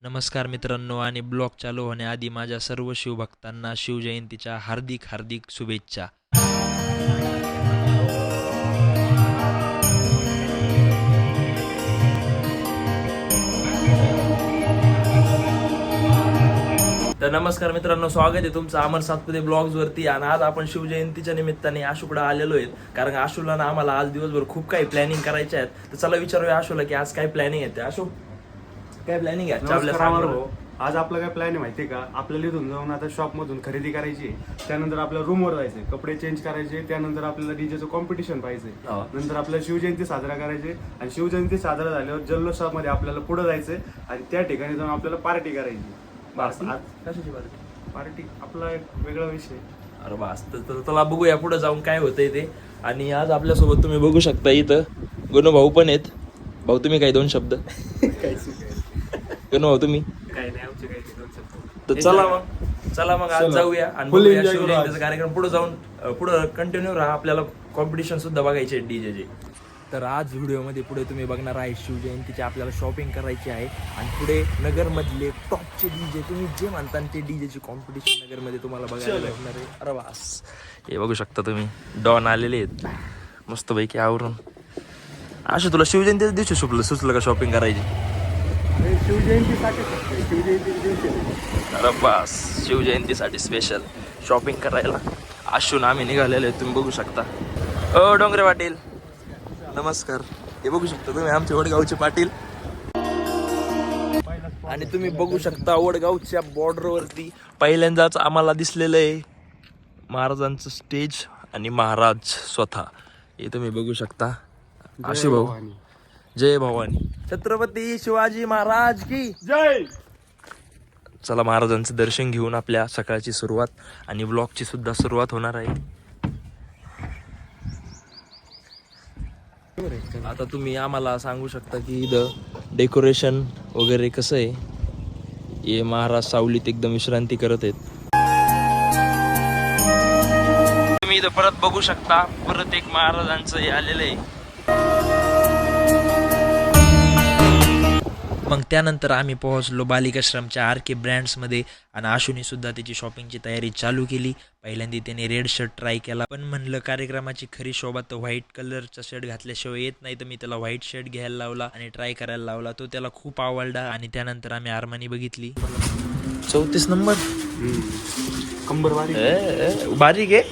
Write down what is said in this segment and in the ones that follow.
नमस्कार मित्रांनो आणि ब्लॉग चालू होण्याआधी माझ्या सर्व शिवभक्तांना शिवजयंतीच्या हार्दिक हार्दिक शुभेच्छा. तर नमस्कार मित्रांनो, स्वागत आहे तुमचं अमर सातपुते ब्लॉग्स वरती. आणि आज आपण शिवजयंतीच्या निमित्ताने आशूकडे आलेलो आहेत, कारण आशूला ना आम्हाला आज दिवसभर खूप काही प्लॅनिंग करायचे आहेत. तर चला विचारूया आशूला की आज काय प्लॅनिंग आहे. आशू, काय प्लॅनिंग आहे आपल्या भाऊ? आज आपलं काय प्लॅन आहे माहितीये का? आपल्याला इथून जाऊन आता शॉप मधून खरेदी करायची आहे. त्यानंतर आपल्या रूम वर जायचंय, कपडे चेंज करायचे. त्यानंतर आपल्याला डीजेचं कॉम्पिटिशन पाहिजे. नंतर आपल्याला शिवजयंती साजरा करायची आणि शिवजयंती साजरा झाल्यावर जल्लोषामध्ये आपल्याला पुढे जायचंय आणि त्या ठिकाणी जाऊन आपल्याला पार्टी करायची. कशाची पार्टी आपला एक वेगळा विषय. अरे बास, तर चला बघूया पुढे जाऊन काय होतंय ते. आणि आज आपल्यासोबत तुम्ही बघू शकता इथं गणू भाऊ पण आहेत. भाऊ तुम्ही काही दोन शब्द गणू भाऊ तुम्ही काय नाही आमचे काही दोन शब्द. तर चला मग आज जाऊया आणि बघूया शिवजयंतीचा कार्यक्रम. पुढे जाऊन पुढे कंटिन्यू राहा, आपल्याला कॉम्पिटिशन सुद्धा बघायचे डीजेचे. तर आज व्हिडिओमध्ये पुढे तुम्ही बघणार आहे शिवजयंतीची आपल्याला शॉपिंग करायची आहे आणि पुढे नगरमधले टॉपचे डीजे, तुम्ही जे म्हणता ते डीजेची कॉम्पिटिशन नगरमध्ये तुम्हाला बघायला भेटणार आहे. अरे वास, हे बघू शकता तुम्ही डॉन आलेले आहेत मस्तपैकी आवरून. असं तुला शिवजयंतीच्या दिवशी सुचलं का शॉपिंग करायची? अरे बास, शिवजयंतीसाठी स्पेशल शॉपिंग करायला आशून आम्ही निघालेलो आहे, तुम्ही बघू शकता. ओ डोंगरे पाटील नमस्कार. हे बघू शकता तुम्ही आमचे वडगावचे पाटील. आणि तुम्ही बघू शकता वडगावच्या बॉर्डरवरती पहिल्यांदाच आम्हाला दिसलेलं आहे महाराजांचं स्टेज आणि महाराज स्वतः. हे तुम्ही बघू शकता. आशू भाऊ, जय भवानी, छत्रपती शिवाजी महाराज की जय. चला महाराजांचं दर्शन घेऊन आपल्या सकाळची सुरुवात आणि ब्लॉगची सुद्धा सुरुवात होणार आहे. आता तुम्ही आम्हाला सांगू शकता की इथं डेकोरेशन वगैरे कसं आहे. हे महाराज सावलीत एकदम विश्रांती करत आहेत. तुम्ही इथं परत बघू शकता, परत एक महाराजांचं हे आलेलं आहे. मग त्यानंतर आम्ही पोहोचलो बालिकाश्रमच्या RK ब्रँड्समध्ये आणि आशूने सुद्धा त्याची शॉपिंगची तयारी चालू केली. पहिल्यांदा त्याने रेड शर्ट ट्राय केला, पण म्हणलं कार्यक्रमाची खरी शोभा तर व्हाईट कलरचा शर्ट घातल्याशिवाय येत नाही. तर मी त्याला व्हाईट शर्ट घ्यायला लावला आणि ट्राय करायला लावला. तो त्याला खूप आवडला. आणि त्यानंतर आम्ही आरमानी बघितली. 34 नंबर कंबर बारीक बारीक आहे.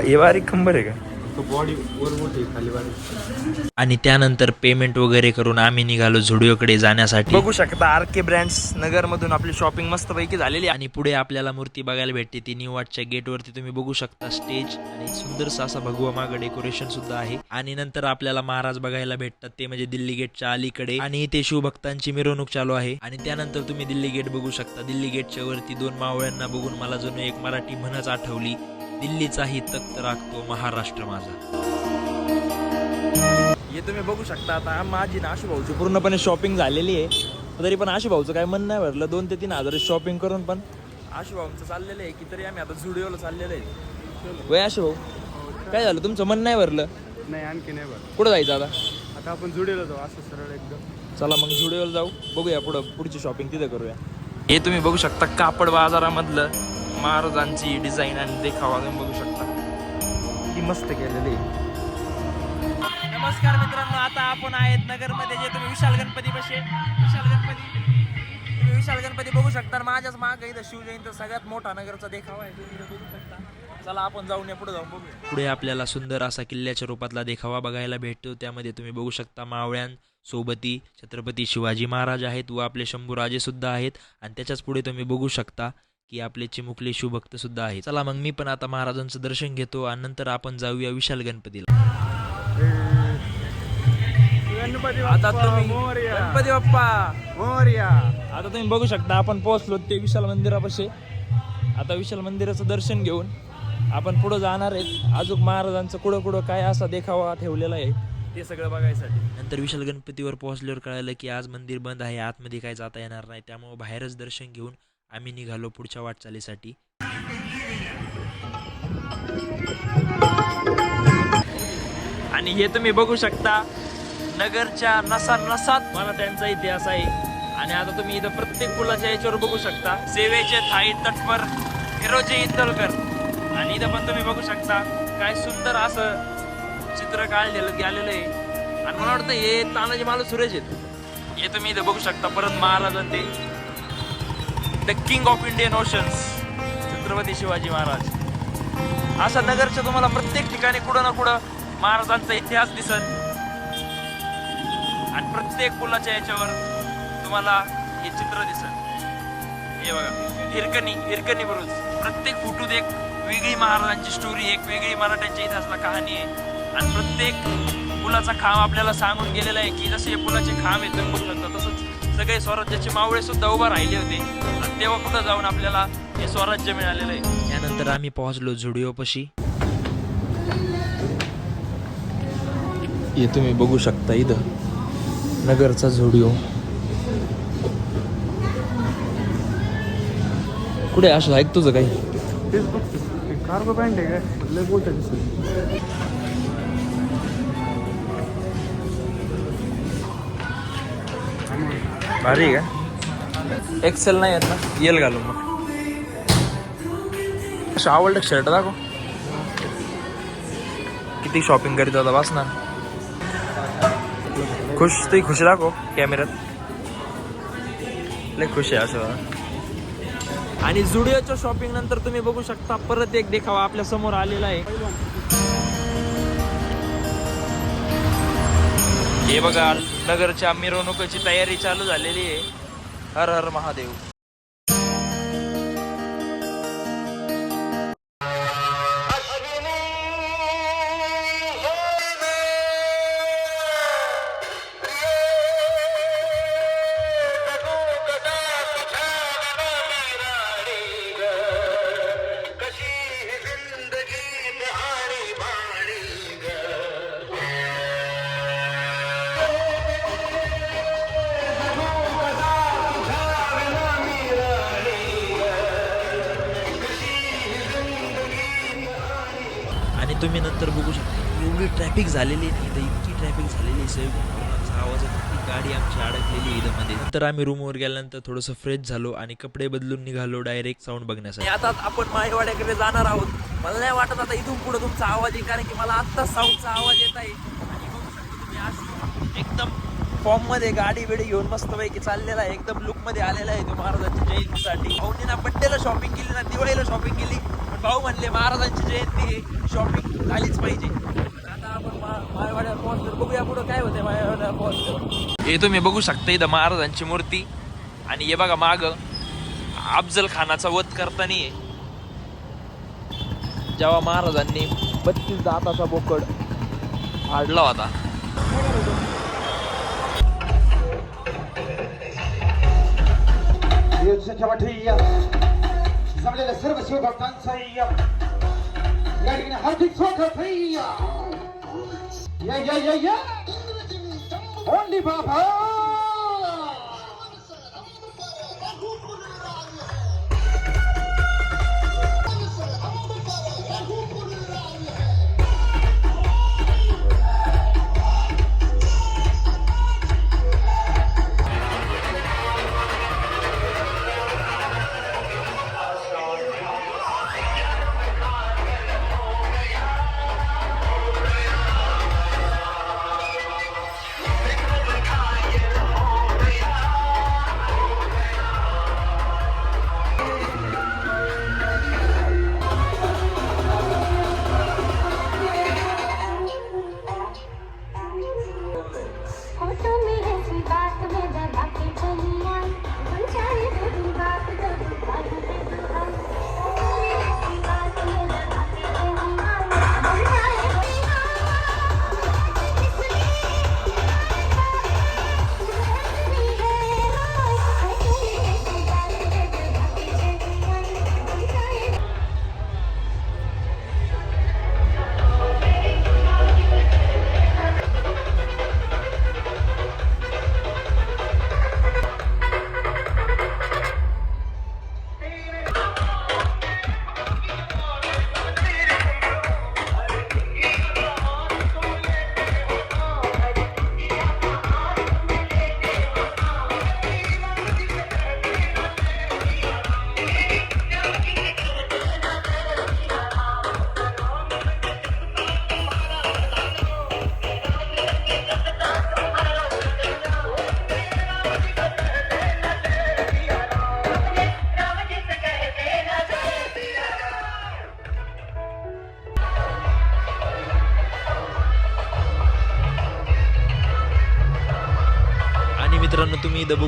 हे बारीक कंबर आहे का? बॉडी वर मोठी खाली बारीक. आणि त्यानंतर पेमेंट वगैरे करून आम्ही निघालो झुडिओकडे जाण्यासाठी. बघू शकता RK ब्रँड्स नगर मधून आपली शॉपिंग मस्तपैकी झालेली. आणि पुढे आपल्याला मूर्ती बघायला भेटते ती न्यू वाटच्या गेटवरती. तुम्ही बघू शकता स्टेज आणि सुंदरसा असा भगवा मागं डेकोरेशन सुद्धा आहे. आणि नंतर आपल्याला महाराज बघायला भेटतात, ते म्हणजे दिल्ली गेटच्या अलीकडे. आणि इथे शिवभक्तांची मिरवणूक चालू आहे. आणि त्यानंतर तुम्ही दिल्ली गेट बघू शकता. दिल्ली गेटच्या वरती दोन मावळ्यांना बघून मला जणू एक मराठी म्हणच आठवली, दिल्लीचाही तख्त राखतो महाराष्ट्र माझा. हे तुम्ही बघू शकता. आता माझी ना आशू भाऊची पूर्णपणे शॉपिंग झालेली आहे, तरी पण आशू भाऊचं काय मन नाही भरलं. 2 ते 3 हजार शॉपिंग करून पण आशू भाऊचं चाललेलं आहे की तरी आम्ही आता झुडिओला चाललेलं आहे. वय आशू भाऊ, काय झालं तुमचं मन नाही भरलं? नाही, आणखी नाही बरं. कुठं जायचं आता? आता आपण जुडेला जाऊ, असं सरळ एकदम. चला मग झुडिओला जाऊ, बघूया पुढची शॉपिंग तिथे करूया. हे तुम्ही बघू शकता कापड बाजारामधलं महाराजांची डिझाईन आणि देखावा तुम्ही बघू शकता, ती मस्त केलेली. नमस्कार मित्रांनो, आता आपण आहेत नगरमध्ये, जे तुम्ही विशाल गणपती विशाल गणपती बघू शकता. माझ्याच मागे इथं शिवजयंती सगळ्यात मोठा नगरचा देखावा आहे, तुम्ही बघू शकता. चला आपण जाऊन पुढे जाऊन बघूया. पुढे आपल्याला सुंदर असा किल्ल्याच्या रूपातला देखावा बघायला भेटतो. त्यामध्ये तुम्ही बघू शकता मावळ्यांसोबती छत्रपती शिवाजी महाराज आहेत व आपले शंभूराजे सुद्धा आहेत. आणि त्याच्याच पुढे तुम्ही बघू शकता की आपले चिमुकले शिवभक्त सुद्धा आहेत. चला मग मी पण आता महाराजांचं दर्शन घेतो आणि नंतर आपण जाऊया विशाल गणपतीला. आता तुम्ही गणपती बाप्पा मोरया. आता तुम्ही बघू शकता आपण पोहोचलो ते विशाल मंदिरापाशी. आता विशाल मंदिराचं दर्शन घेऊन आपण पुढं जाणार आहेत. अजून महाराजांचं कुठं काय असा देखावा ठेवलेला आहे ते सगळं बघायसाठी. नंतर विशाल गणपतीवर पोहोचल्यावर कळालं की आज मंदिर बंद आहे, आतमध्ये काय जाता येणार नाही. त्यामुळे बाहेरच दर्शन घेऊन आम्ही निघालो पुढच्या वाटचालीसाठी. आणि हे तुम्ही बघू शकता नगरच्या नसात मला त्यांचा इतिहास आहे. आणि आता तुम्ही इथं प्रत्येक पुलाच्या याच्यावर बघू शकता सेवेचे थाई तटवर हिरोजी इंदोलकर. आणि इथं पण तुम्ही बघू शकता काय सुंदर असं चित्र काढलेलं गेलेलं आहे. आणि मला वाटतं हे तानाजी मालू सुरेश आहेत. हे तुम्ही इथं बघू शकता परत महाराजांचे the king of Indian oceans Chhatrapati Shivaji Maharaj. अशा नगरच्या तुम्हाला प्रत्येक ठिकाणी कुठं ना कुठं महाराजांचा इतिहास दिसत. आणि प्रत्येक पुलाच्या याच्यावर तुम्हाला हे चित्र दिसत. हे बघा हिरकणी बुरुज. प्रत्येक फुटूत एक वेगळी महाराजांची स्टोरी, एक वेगळी मराठ्यांच्या इतिहासाला कहाणी आहे. आणि प्रत्येक पुलाचा खांब आपल्याला सांगून गेलेला आहे की जसे हे पुलाचे खांब आहेत तुम्ही बघू शकता तसंच सगळे स्वराज्याचे मावळे सुद्धा उभा राहिले होते. आणि तेव्हा कुठं जाऊन आपल्याला हे स्वराज्य मिळालेलं आहे. त्यानंतर आम्ही पोहोचलो झुडिओपाशी. हे तुम्ही बघू शकता इथं नगरचा झुडिओ. कुठे असं ऐक तुझं काही तेच बघतो कार्गो पॅन्ट आहे काय लय मोठं दिसत. भारी आहे का? एक्सेल नाही आहेत ना, येल घालू मग. असं आवडलं शर्ट दाखव. किती शॉपिंग करीत होता बस ना. खुश दाखव कॅमेऱ्यात. लय खुश आहे असं. आणि झुडिओच्या शॉपिंग नंतर तुम्ही बघू शकता परत एक देखावा आपल्या समोर आलेला आहे. हे बघा नगरच्या मिरवणुकीची तयारी चालू झालेली आहे. हर हर महादेव. आणि तुम्ही नंतर बघू शकता एवढी ट्रॅफिक झालेली नाही इथं, इतकी ट्रॅफिक झालेली आहे. हॉर्नाचा आवाज ती गाडी आमची अडकलेली आहे इथं मध्ये. नंतर आम्ही रूमवर गेल्यानंतर थोडंसं फ्रेश झालो आणि कपडे बदलून निघालो डायरेक्ट साऊंड बघण्यासाठी. आता आपण माळेवाड्याकडे जाणार आहोत. मला नाही वाटत आता इथून पुढे तुमचा आवाज येईल कारण की मला आत्ता साऊंडचा आवाज येत आहे. आणि बघू शकता तुम्ही आज एकदम फॉर्म मध्ये गाडी बिडी घेऊन मस्तपैकी चाललेला आहे. एकदम लुक मध्ये आलेला आहे तो महाराजांच्या जयंतीसाठी. भाऊनी ना बड्डेला शॉपिंग केली ना दिवाळीला शॉपिंग केली. भाऊ म्हणले महाराजांची जयंती शॉपिंग झालीच पाहिजे. आता आपण माळेवाड्यावर पोहोचलो. बघूया पुढं काय होतंय माळेवाड्यावर पोहोचलो. हे तुम्ही बघू शकता इथं महाराजांची मूर्ती. आणि हे बघा माग अफजल खानाचा वध करताना आहे. जेव्हा महाराजांनी 32 दाताचा बोकड फाडला होता. जमलेल्या सर्व शिवभक्तांचा या ठिकाणी हार्दिक स्वागत आहे. या ओंडी बाबा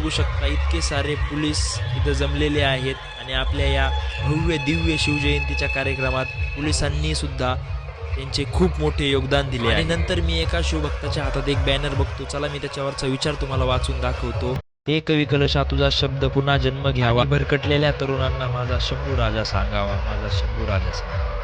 बघू शकता इतके सारे पोलीस इथं जमलेले आहेत आणि आपल्या या भव्य दिव्य शिवजयंतीच्या कार्यक्रमात पोलिसांनी सुद्धा त्यांचे खूप मोठे योगदान दिले आणि नंतर मी एका शिवभक्ताच्या हातात एक बॅनर बघतो. चला मी त्याच्यावरचा विचार तुम्हाला वाचून दाखवतो. हे कवी कलशा तुझा शब्द पुन्हा जन्म घ्यावा, भरकटलेल्या तरुणांना माझा शंभू राजा सांगावा, माझा शंभू राजा सांगावा.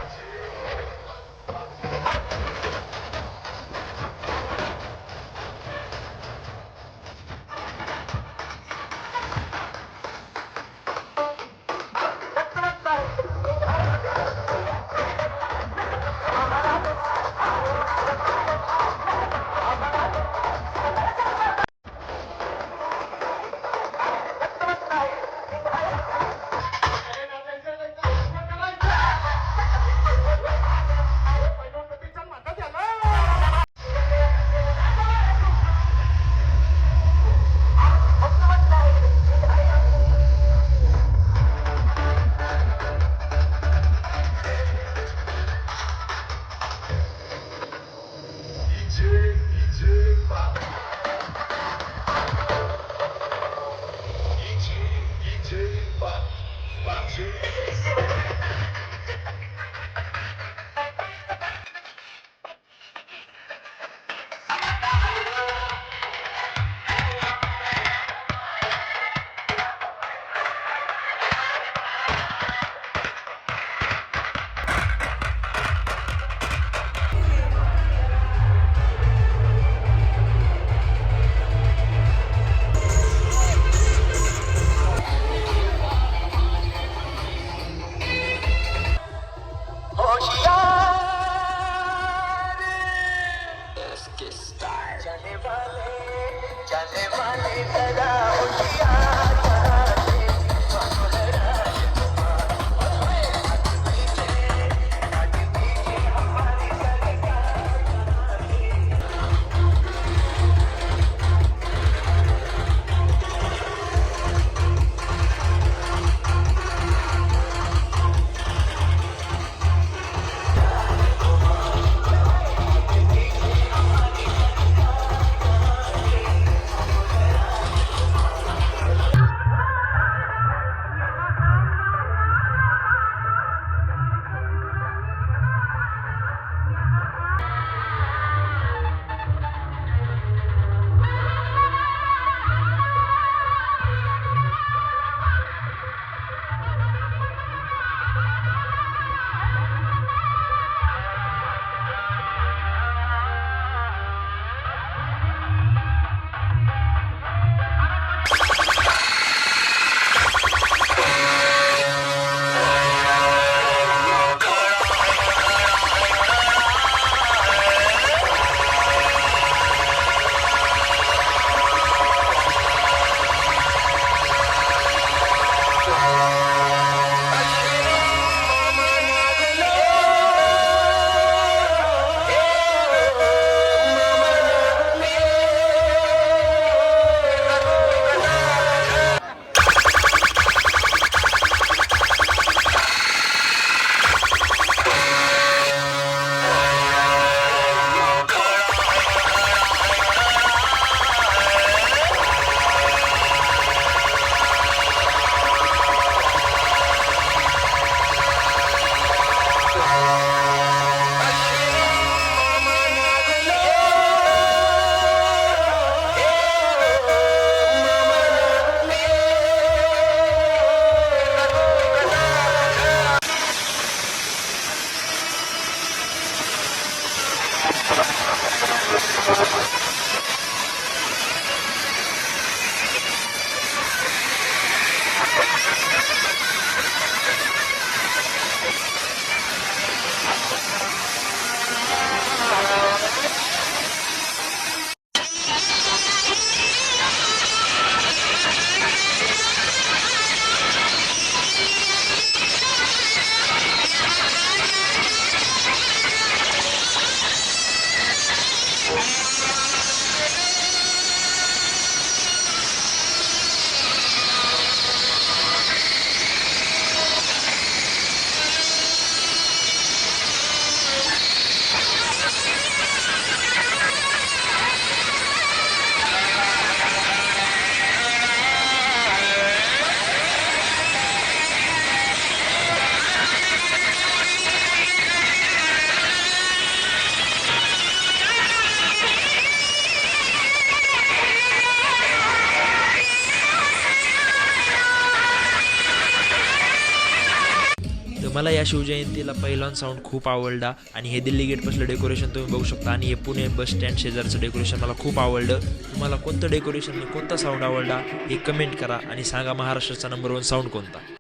मला या शिवजयंतीला पहिलवान साऊंड खूप आवडला आणि हे दिल्ली गेट पासलं डेकोरेशन तुम्ही बघू शकता आणि हे पुणे बस स्टँड शेजारचं डेकोरेशन मला खूप आवडलं. तुम्हाला कोणतं डेकोरेशन आणि कोणता साऊंड आवडला हे कमेंट करा आणि सांगा महाराष्ट्राचा नंबर 1 साऊंड कोणता.